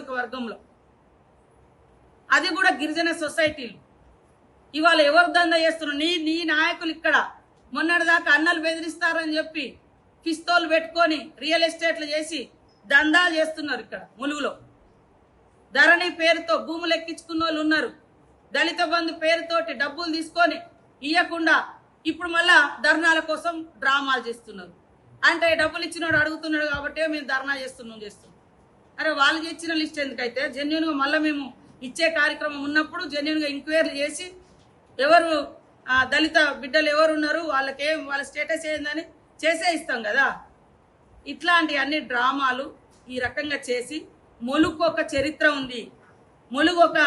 నియోజకవర్గంలో, అది కూడా గిరిజన సొసైటీలు. ఇవాళ ఎవరు దందా చేస్తున్నారు? నీ నాయకులు ఇక్కడ మొన్నటిదాకా అన్నలు బెదిరిస్తారని చెప్పి పిస్తోలు పెట్టుకొని రియల్ ఎస్టేట్లు చేసి దందాలు చేస్తున్నారు. ఇక్కడ ములుగులో ధరణి పేరుతో భూములు ఎక్కించుకున్న వాళ్ళు ఉన్నారు. దళిత బంధు పేరుతోటి డబ్బులు తీసుకొని ఇయ్యకుండా ఇప్పుడు మళ్ళా ధర్నాల కోసం డ్రామాలు చేస్తున్నారు. అంటే డబ్బులు ఇచ్చినోడు అడుగుతున్నాడు కాబట్టి మేము ధర్నా చేస్తున్నాం. అరే వాళ్ళు ఇచ్చిన లిస్ట్ ఎందుకైతే జెన్యున్గా మళ్ళీ మేము ఇచ్చే కార్యక్రమం ఉన్నప్పుడు జెన్యున్గా ఎంక్వైరీ చేసి ఎవరు దళిత బిడ్డలు ఎవరు ఉన్నారు, వాళ్ళ స్టేటస్ ఏందని చేసే ఇస్తాం కదా. ఇట్లాంటి అన్ని డ్రామాలు ఈ రకంగా చేసి ములుగు ఒక చరిత్ర ఉంది. ములుగు ఒక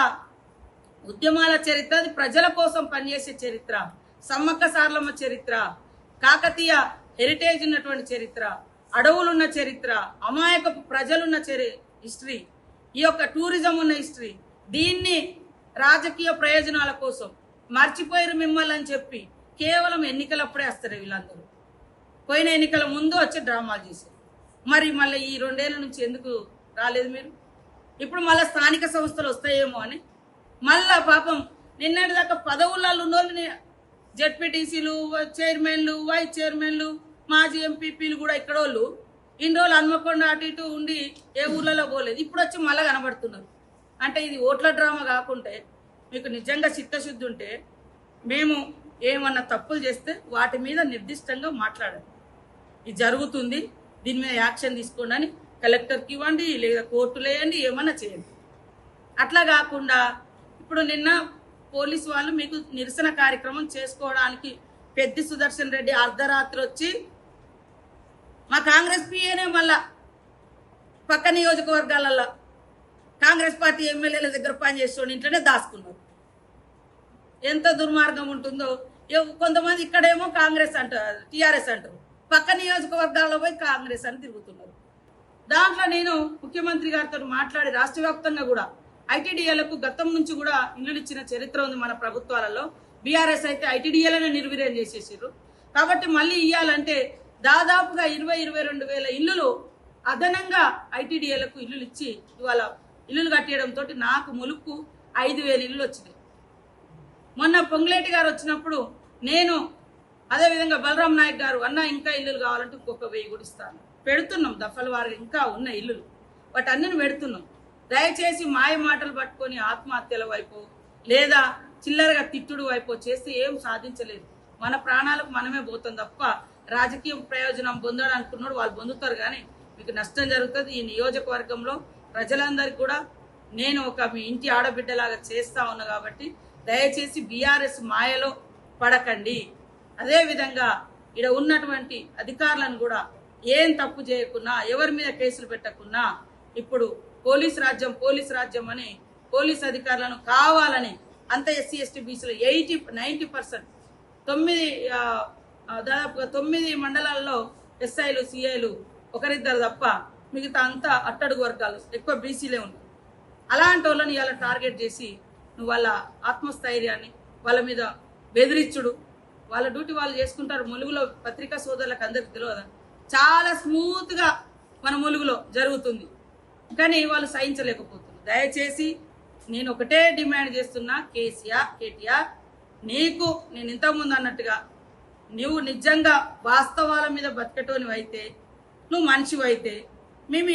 ఉద్యమాల చరిత్ర, అది ప్రజల కోసం పనిచేసే చరిత్ర, సమ్మక్క సారలమ్మ చరిత్ర, కాకతీయ హెరిటేజ్ ఉన్నటువంటి చరిత్ర, అడవులున్న చరిత్ర, అమాయక ప్రజలున్న హిస్టరీ, ఈ యొక్క టూరిజం ఉన్న హిస్టరీ. దీన్ని రాజకీయ ప్రయోజనాల కోసం మర్చిపోయారు మిమ్మల్ని అని చెప్పి కేవలం ఎన్నికలప్పుడే వస్తారు వీళ్ళందరూ. పోయిన ఎన్నికల ముందు వచ్చి డ్రామాలు చేశారు. మరి మళ్ళీ ఈ 2 ఏళ్ల నుంచి ఎందుకు రాలేదు మీరు? ఇప్పుడు మళ్ళీ స్థానిక సంస్థలు వస్తాయేమో అని మళ్ళా పాపం నిన్నటిదాకా పదవులలో ఉన్నోళ్ళని జెడ్పీటీసీలు, చైర్మన్లు, వైస్ చైర్మన్లు, మాజీ ఎంపీపీలు కూడా ఇక్కడ వాళ్ళు ఇన్ని రోజులు హన్మకొండ అటు ఇటు ఉండి ఏ ఊర్లలో పోలేదు. ఇప్పుడు వచ్చి మళ్ళీ కనబడుతున్నారు. అంటే ఇది ఓట్ల డ్రామా కాకుంటే మీకు నిజంగా చిత్తశుద్ధి ఉంటే మేము ఏమన్నా తప్పులు చేస్తే వాటి మీద నిర్దిష్టంగా మాట్లాడండి. ఇది జరుగుతుంది, దీని మీద యాక్షన్ తీసుకోండి అని కలెక్టర్కి ఇవ్వండి, లేదా కోర్టులు వేయండి, ఏమన్నా చేయండి. అట్లా కాకుండా ఇప్పుడు నిన్న పోలీసు వాళ్ళు మీకు నిరసన కార్యక్రమం చేసుకోవడానికి పెద్ది సుదర్శన్ రెడ్డి అర్ధరాత్రి వచ్చి మా కాంగ్రెస్ పిఏనే మళ్ళా పక్క నియోజకవర్గాలలో కాంగ్రెస్ పార్టీ ఎమ్మెల్యేల దగ్గర పనిచేసుకోండి ఇంట్లోనే దాచుకున్నారు. ఎంత దుర్మార్గం ఉంటుందో. కొంతమంది ఇక్కడేమో కాంగ్రెస్ అంటారు, టీఆర్ఎస్ అంటారు, పక్క నియోజకవర్గాల్లో పోయి కాంగ్రెస్ అని తిరుగుతున్నారు. దాంట్లో నేను ముఖ్యమంత్రి గారితో మాట్లాడి రాష్ట్ర వ్యాప్తంగా కూడా ఐటీడీఏలకు గతం నుంచి కూడా ఇల్లులు ఇచ్చిన చరిత్ర ఉంది మన ప్రభుత్వాలలో. బీఆర్ఎస్ అయితే ఐటీడీఏలనే నిర్వీర్యం చేసేసారు. కాబట్టి మళ్ళీ ఇవ్వాలంటే దాదాపుగా 20-22 వేల ఇల్లులు అదనంగా ఐటీడీఏలకు ఇల్లులు ఇచ్చి ఇవాళ ఇల్లులు కట్టేయడంతో నాకు ములుక్కు 5,000 ఇల్లులు వచ్చినాయి. మొన్న పొంగులేటి గారు వచ్చినప్పుడు నేను అదేవిధంగా బలరాం నాయక్ గారు అన్న ఇంకా ఇల్లులు కావాలంటే ఇంకొక 1000 కూడా ఇస్తాను. పెడుతున్నాం దఫల వారిగా, ఇంకా ఉన్న ఇల్లులు వాటి అన్నిని పెడుతున్నాం. దయచేసి మాయ మాటలు పట్టుకొని ఆత్మహత్యల వైపు లేదా చిల్లరగా తిట్టుడు వైపు చేస్తే ఏం సాధించలేదు. మన ప్రాణాలకు మనమే పోతాం తప్ప రాజకీయ ప్రయోజనం పొందడానుకున్నాడు వాళ్ళు పొందుతారు, కానీ మీకు నష్టం జరుగుతుంది. ఈ నియోజకవర్గంలో ప్రజలందరికీ కూడా నేను ఒక మీ ఇంటి ఆడబిడ్డలాగా చేస్తా ఉన్నా కాబట్టి దయచేసి బీఆర్ఎస్ మాయలో పడకండి. అదేవిధంగా ఇక్కడ ఉన్నటువంటి అధికారులను కూడా ఏం తప్పు చేయకున్నా, ఎవరి మీద కేసులు పెట్టకున్నా, ఇప్పుడు పోలీస్ రాజ్యం అని పోలీస్ అధికారులను కావాలని అంత ఎస్సీ ఎస్టీ బీసీలో 90% దాదాపుగా 9 మండలాల్లో ఎస్ఐలు సిఐలు ఒకరిద్దరు తప్ప మిగతా అంతా అట్టడుగు వర్గాలు, ఎక్కువ బీసీలే ఉన్నారు. అలాంటి వాళ్ళని ఇలా టార్గెట్ చేసి నువ్వు వాళ్ళ ఆత్మస్థైర్యాన్ని వాళ్ళ మీద బెదిరించుడు, వాళ్ళ డ్యూటీ వాళ్ళు చేసుకుంటారు. ములుగులో పత్రికా సోదరులకు అందరికి తెలియదు, చాలా స్మూత్గా మన ములుగులో జరుగుతుంది, కానీ వాళ్ళు సహించలేకపోతున్నారు. దయచేసి నేను ఒకటే డిమాండ్ చేస్తున్నా, కేటీఆర్ నీకు నేను ఇంతకుముందు అన్నట్టుగా నువ్వు నిజంగా వాస్తవాల మీద బతికటోని అయితే, నువ్వు మనిషివైతే మేము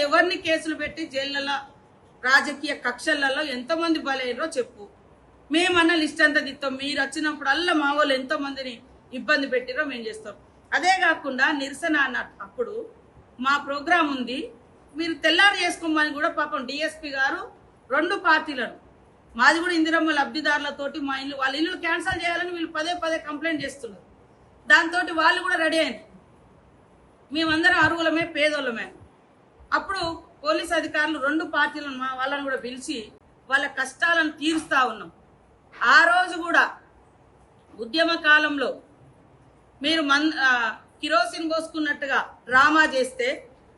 ఎవరిని కేసులు పెట్టి జైళ్ళలో రాజకీయ కక్షలలో ఎంతమంది బలైనరో చెప్పు, మేమన్న లిస్ట్ అంతా తిస్తాం. మీరు వచ్చినప్పుడు అల్ల మా వాళ్ళు ఎంతమందిని ఇబ్బంది పెట్టిరో మేము చేస్తాం. అదే కాకుండా నిరసన అప్పుడు మా ప్రోగ్రాం ఉంది, మీరు తెల్లారు చేసుకోమని కూడా పాపం డిఎస్పీ గారు 2 పార్టీలను, మాది కూడా ఇందిరమ్మ లబ్ధిదారులతోటి మా ఇల్లు వాళ్ళ ఇల్లు క్యాన్సిల్ చేయాలని వీళ్ళు పదే కంప్లైంట్ చేస్తున్నారు. దాంతో వాళ్ళు కూడా రెడీ అయింది, మేమందరం అర్హులమే పేదోళ్ళమే. అప్పుడు పోలీస్ అధికారులు 2 పార్టీలను మా వాళ్ళని కూడా పిలిచి వాళ్ళ కష్టాలను తీరుస్తా ఉన్నాం. ఆ రోజు కూడా ఉద్యమ కాలంలో మీరు కిరోసిన్ పోసుకున్నట్టుగా డ్రామా చేస్తే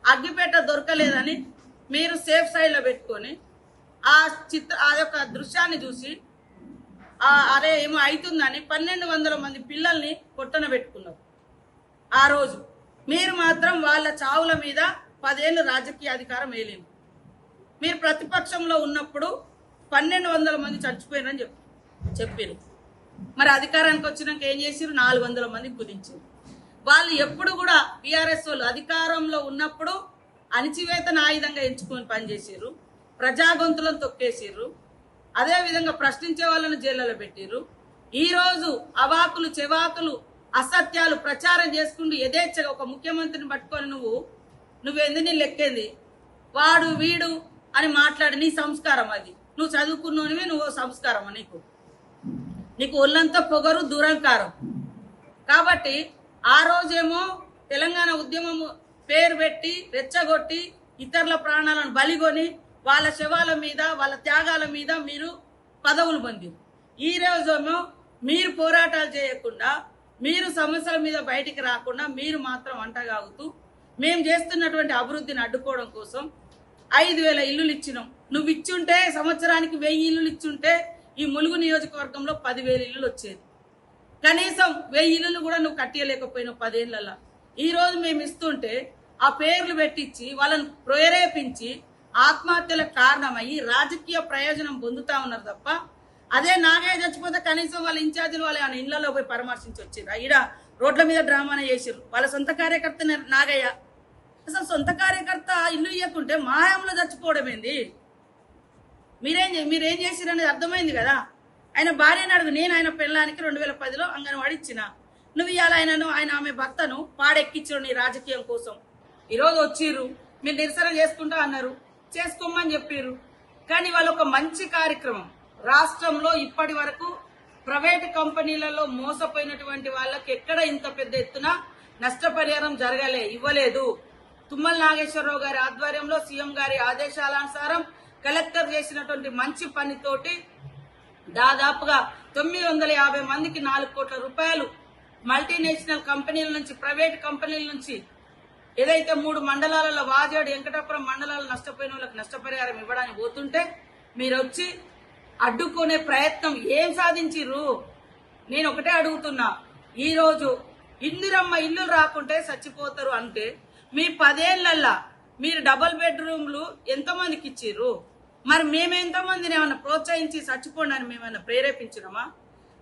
అగ్గిపేట దొరకలేదని మీరు సేఫ్ సైడ్లో పెట్టుకొని ఆ యొక్క దృశ్యాన్ని చూసి అరే ఏమో అవుతుందని 1,200 మంది పిల్లల్ని పొట్టన పెట్టుకున్నారు. ఆ రోజు మీరు మాత్రం వాళ్ళ చావుల మీద 10 ఏళ్ళు రాజకీయ అధికారం వేయలేదు. మీరు ప్రతిపక్షంలో ఉన్నప్పుడు 1200 మంది చచ్చిపోయినని చెప్పారు. మరి అధికారానికి వచ్చినాక ఏం చేసారు? 400 మందికి కుదించారు. వాళ్ళు ఎప్పుడు కూడా టీఆర్ఎస్ వాళ్ళు అధికారంలో ఉన్నప్పుడు అణిచివేతను ఆయుధంగా ఎంచుకొని పనిచేసారు, ప్రజాగొంతులను తొక్కేసారు, అదేవిధంగా ప్రశ్నించే వాళ్ళను జైళ్ళలో పెట్టారు. ఈ రోజు అవాకులు చెవాకులు అసత్యాలు ప్రచారం చేసుకుంటూ యథేచ్ఛగా ఒక ముఖ్యమంత్రిని పట్టుకొని నువ్వెందుకు లెక్కేంది వాడు వీడు అని మాట్లాడి నీ సంస్కారం అది. నువ్వు చదువుకున్నోనివే, నువ్వు సంస్కారమా? నీకు ఒళ్ళంతా పొగరు దురంకారం. కాబట్టి ఆ రోజేమో తెలంగాణ ఉద్యమం పేరు పెట్టి రెచ్చగొట్టి ఇతరుల ప్రాణాలను బలిగొని వాళ్ళ శవాల మీద వాళ్ళ త్యాగాల మీద మీరు పదవులు పొందిరు. ఈ రోజేమో మీరు పోరాటాలు చేయకుండా, మీరు సమస్యల మీద బయటికి రాకుండా మీరు మాత్రం అంటగాగుతూ మేము చేస్తున్నటువంటి అభివృద్ధిని అడ్డుకోవడం కోసం 5000 ఇల్లులు ఇచ్చినాం. నువ్వు ఇచ్చుంటే సంవత్సరానికి 1000 ఇల్లులు ఇచ్చుంటే ఈ ములుగు నియోజకవర్గంలో 10,000 ఇల్లులు వచ్చేది. కనీసం 1000 ఇల్లులు కూడా నువ్వు కట్టియలేకపోయినావు 10 ఏళ్లలో. ఈ రోజు మేము ఇస్తుంటే ఆ పేర్లు పెట్టించి వాళ్ళని ప్రేరేపించి ఆత్మహత్యలకు కారణమయ్యి రాజకీయ ప్రయోజనం పొందుతా ఉన్నారు తప్ప, అదే నాగయ్య చచ్చిపోతే కనీసం వాళ్ళ ఇన్ఛార్జీలు వాళ్ళ ఇళ్లలో పోయి పరామర్శించి వచ్చిర్రు. ఈడ రోడ్ల మీద డ్రామానే చేసిర్రు. వాళ్ళ సొంత కార్యకర్త నాగయ్య. అసలు సొంత కార్యకర్త ఇల్లు ఇవ్వకుంటే మాయంలో చచ్చిపోవడం ఏంది? మీరేం చేసిరనేది అర్థమైంది కదా. ఆయన భార్యని అడుగు. నేను ఆయన పెళ్ళానికి 2010లో అంగన్వాడి ఇచ్చిన. నువ్వు ఇవాళ ఆయన ఆమె భర్తను పాడెక్కించు నీ రాజకీయం కోసం. ఈరోజు వచ్చిర్రు, మీరు నిరసన చేసుకుంటా అన్నారు, చేసుకోమని చెప్పిర్రు. కానీ వాళ్ళు ఒక మంచి కార్యక్రమం రాష్ట్రంలో ఇప్పటి వరకు ప్రైవేట్ కంపెనీలలో మోసపోయినటువంటి వాళ్ళకి ఎక్కడ ఇంత పెద్ద ఎత్తున నష్టపరిహారం ఇవ్వలేదు. తుమ్మల నాగేశ్వరరావు గారి ఆధ్వర్యంలో సీఎం గారి ఆదేశాలనుసారం కలెక్టర్ చేసినటువంటి మంచి పనితోటి దాదాపుగా 950 మందికి 4 కోట్ల రూపాయలు మల్టీనేషనల్ కంపెనీల నుంచి, ప్రైవేట్ కంపెనీల నుంచి ఏదైతే 3 మండలాలలో వాజేడు, వెంకటాపురం మండలాలు నష్టపోయిన వాళ్ళకి నష్టపరిహారం ఇవ్వడానికి పోతుంటే మీరు వచ్చి అడ్డుకునే ప్రయత్నం ఏం సాధించిర్రు? నేను ఒకటే అడుగుతున్నా. ఈ రోజు ఇందిరమ్మ ఇల్లు రాకుంటే చచ్చిపోతారు అంటే మీ 10 ఏళ్లల్లా మీరు డబుల్ బెడ్రూమ్లు ఎంతమందికి ఇచ్చిర్రు? మరి మేమెంతమందిని ఏమన్నా ప్రోత్సహించి చచ్చిపోండి అని మేమన్నా ప్రేరేపించినామా?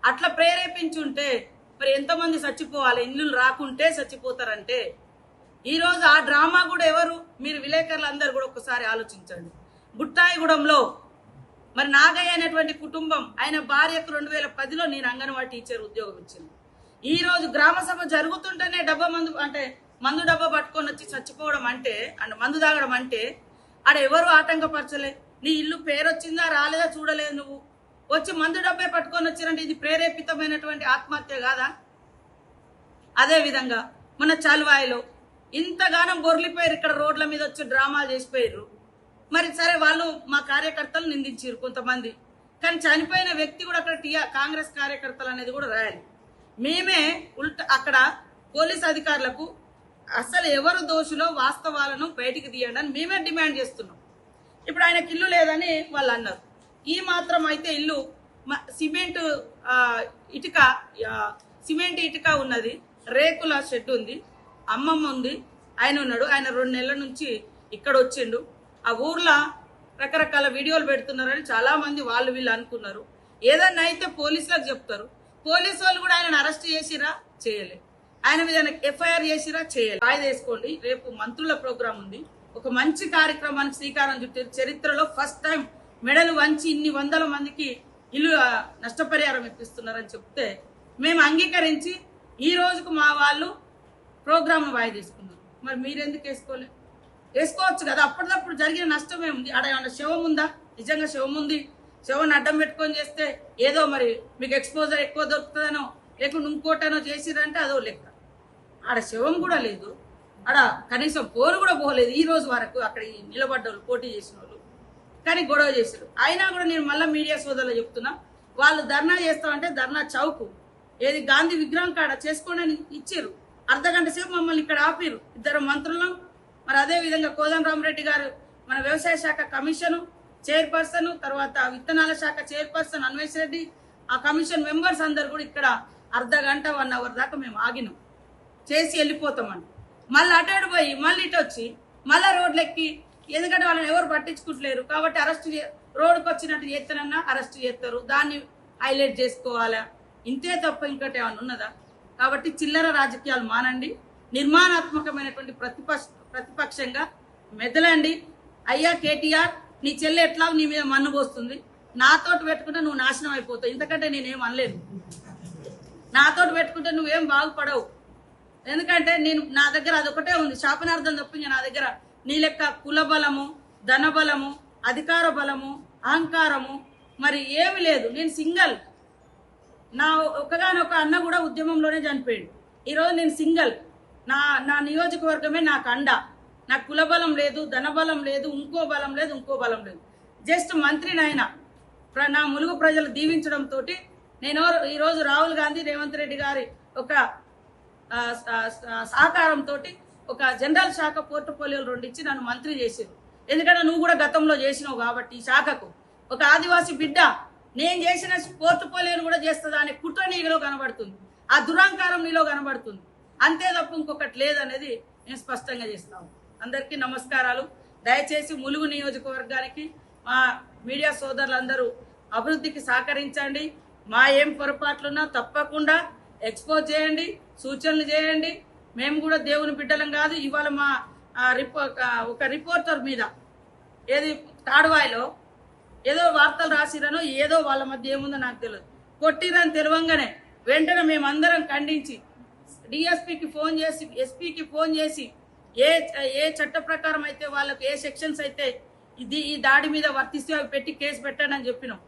అట్లా ప్రేరేపించుంటే మరి ఎంతమంది చచ్చిపోవాలి? ఇల్లు రాకుంటే చచ్చిపోతారంటే ఈ రోజు ఆ డ్రామా కూడా ఎవరు? మీరు విలేకరులు అందరు కూడా ఒకసారి ఆలోచించండి. బుట్టాయిగూడెంలో మరి నాగయ్య అనేటువంటి కుటుంబం, ఆయన భార్యకు 2010లో నేను అంగన్వాడీ టీచర్ ఉద్యోగం ఇచ్చింది. ఈ రోజు గ్రామ సభ జరుగుతుంటేనే మందు డబ్బా పట్టుకొని వచ్చి చచ్చిపోవడం అంటే, మందు తాగడం అంటే ఆడ ఎవరు ఆటంకపరచలే. నీ ఇల్లు పేరు వచ్చిందా రాలేదా చూడలేదు. నువ్వు వచ్చి మందు డబ్బే పట్టుకొని వచ్చిరంటే ఇది ప్రేరేపితమైనటువంటి ఆత్మహత్య కాదా? అదే విధంగా మన చల్వాయిలో ఇంతగానం బొర్లిపోయారు, ఇక్కడ రోడ్ల మీద వచ్చి డ్రామాలు చేసిపోయారు. మరి సరే వాళ్ళు మా కార్యకర్తలు నిందించారు కొంతమంది, కానీ చనిపోయిన వ్యక్తి కూడా అక్కడ కాంగ్రెస్ కార్యకర్తలు అనేది కూడా రాయాలి. మేమే అక్కడ పోలీస్ అధికారులకు అసలు ఎవరు దోషులో వాస్తవాలను బయటికి తీయండి అని మేమే డిమాండ్ చేస్తున్నాం. ఇప్పుడు ఆయనకి ఇల్లు లేదని వాళ్ళు అన్నారు. ఈ మాత్రం అయితే ఇల్లు సిమెంట్ ఇటుక ఉన్నది, రేకుల షెడ్ ఉంది, అమ్మమ్మ ఉంది, ఆయన ఉన్నాడు. ఆయన 2 నెలల నుంచి ఇక్కడ వచ్చిండు. ఆ ఊర్లో రకరకాల వీడియోలు పెడుతున్నారని చాలా మంది వాళ్ళు వీళ్ళు అనుకున్నారు. ఏదన్నా అయితే పోలీసులకు చెప్తారు. పోలీసు వాళ్ళు కూడా ఆయనను అరెస్ట్ చేసిరా? చేయలే. ఆయన మీద ఎఫ్ఐఆర్ చేసిరా? చేయలే. వాయిదా వేసుకోండి. రేపు మంత్రుల ప్రోగ్రాం ఉంది. ఒక మంచి కార్యక్రమానికి శ్రీకారం చుట్టారు. చరిత్రలో ఫస్ట్ టైం మెడలు వంచి ఇన్ని 100 మందికి ఇల్లు నష్టపరిహారం ఇప్పిస్తున్నారని చెప్తే మేము అంగీకరించి ఈ రోజుకు మా వాళ్ళు ప్రోగ్రాంను వాయిదా తీసుకున్నారు. మరి మీరెందుకు వేసుకోవచ్చు కదా. అప్పటికప్పుడు జరిగిన నష్టమే ఉంది. ఆడ ఏమన్నా శవం ఉందా? నిజంగా శవం ఉంది. శవాన్ని అడ్డం పెట్టుకొని చేస్తే ఏదో మరి మీకు ఎక్స్పోజర్ ఎక్కువ దొరుకుతుందనో లేకుంటే ఇంకోటనో చేసిరంటే అదో లెక్క. ఆడ శవం కూడా లేదు, ఆడ కనీసం పోరు కూడా పోలేదు ఈ రోజు వరకు. అక్కడ నిలబడ్డ వాళ్ళు, పోటీ చేసిన వాళ్ళు కానీ గొడవ చేశారు. అయినా కూడా నేను మళ్ళీ మీడియా సోదరులు చెప్తున్నా, వాళ్ళు ధర్నా చేస్తామంటే ధర్నా చౌకు ఏది గాంధీ విగ్రహం కాడ చేసుకోండి అని ఇచ్చారు. అర్ధగంట సేపు మమ్మల్ని ఇక్కడ ఆపిరు 2 మంత్రులను. మరి అదే విధంగా కోదండరామరెడ్డి గారు మన వ్యవసాయ శాఖ కమిషన్ చైర్పర్సన్, తర్వాత విత్తనాల శాఖ చైర్పర్సన్ అన్వేష్ రెడ్డి, ఆ కమిషన్ మెంబర్స్ అందరు కూడా ఇక్కడ అర్ధగంట 1 అవర్ దాకా మేము ఆగినాం. చేసి వెళ్ళిపోతామని మళ్ళీ అటు పోయి మళ్ళీ ఇటు వచ్చి మళ్ళీ రోడ్లెక్కి ఎందుకంటే వాళ్ళని ఎవరు పట్టించుకుంటలేరు కాబట్టి రోడ్డుకు వచ్చినట్టు చేస్తానన్నా అరెస్ట్ చేస్తారు, దాన్ని హైలైట్ చేసుకోవాలా, ఇంతే తప్ప ఇంకోటి ఏమైనా ఉన్నదా? కాబట్టి చిల్లర రాజకీయాలు మానండి, నిర్మాణాత్మకమైనటువంటి ప్రతిపక్షంగా మెదలండి. అయ్యా కేటీఆర్, నీ చెల్లె ఎట్లా నీ మీద మన్ను పోస్తుంది, నాతోటి పెట్టుకుంటే నువ్వు నాశనం అయిపోతావు, ఎందుకంటే నేనేం అనలేదు. నాతోటి పెట్టుకుంటే నువ్వేం బాగుపడవు, ఎందుకంటే నా దగ్గర అదొకటే ఉంది శాపనార్థం తప్ప నా దగ్గర నీ లెక్క కుల బలము, ధన బలము, అధికార బలము, అహంకారము మరి ఏమి లేదు. నేను సింగల్, నా ఒకగానొక అన్న కూడా ఉద్యమంలోనే చనిపోయాడు. ఈరోజు నేను సింగల్, నా నియోజకవర్గమే నాకు అండ. నాకు కుల బలం లేదు, ధన బలం లేదు, ఇంకో బలం లేదు. జస్ట్ మంత్రినైనా నా ములుగు ప్రజలు దీవించడంతో నేను ఈరోజు రాహుల్ గాంధీ, రేవంత్ రెడ్డి గారి ఒక సహకారంతో ఒక జనరల్ శాఖ పోర్ట్ఫోలియోలు 2 ఇచ్చి నన్ను మంత్రి చేసారు. ఎందుకంటే నువ్వు కూడా గతంలో చేసినావు కాబట్టి ఈ శాఖకు ఒక ఆదివాసీ బిడ్డ నేను చేసిన పోర్ట్ఫోలియోను కూడా చేస్తుందా అనే కుట్ర నీలో కనబడుతుంది, ఆ దురహంకారం నీలో కనబడుతుంది, అంతే తప్ప ఇంకొకటి లేదనేది నేను స్పష్టంగా చేస్తాను. అందరికీ నమస్కారాలు. దయచేసి ములుగు నియోజకవర్గానికి మా మీడియా సోదరులందరూ అభివృద్ధికి సహకరించండి. మా ఏం పొరపాట్లున్నా తప్పకుండా ఎక్స్పోజ్ చేయండి, సూచనలు చేయండి. మేము కూడా దేవుని బిడ్డలం కాదు. ఇవాళ మా ఒక రిపోర్టర్ మీద ఏది తాడువాయిలో ఏదో వార్తలు రాసిరనో ఏదో వాళ్ళ మధ్య ఏముందో నాకు తెలియదు, కొట్టిరని తెలియంగానే వెంటనే మేమందరం ఖండించి డిఎస్పీకి ఫోన్ చేసి ఎస్పీకి ఫోన్ చేసి ఏ చట్ట ప్రకారం అయితే వాళ్ళకు ఏ సెక్షన్స్ అయితే ఈ దాడి మీద వర్తిస్తే అవి పెట్టి కేసు పెట్టండి అని చెప్పినాం.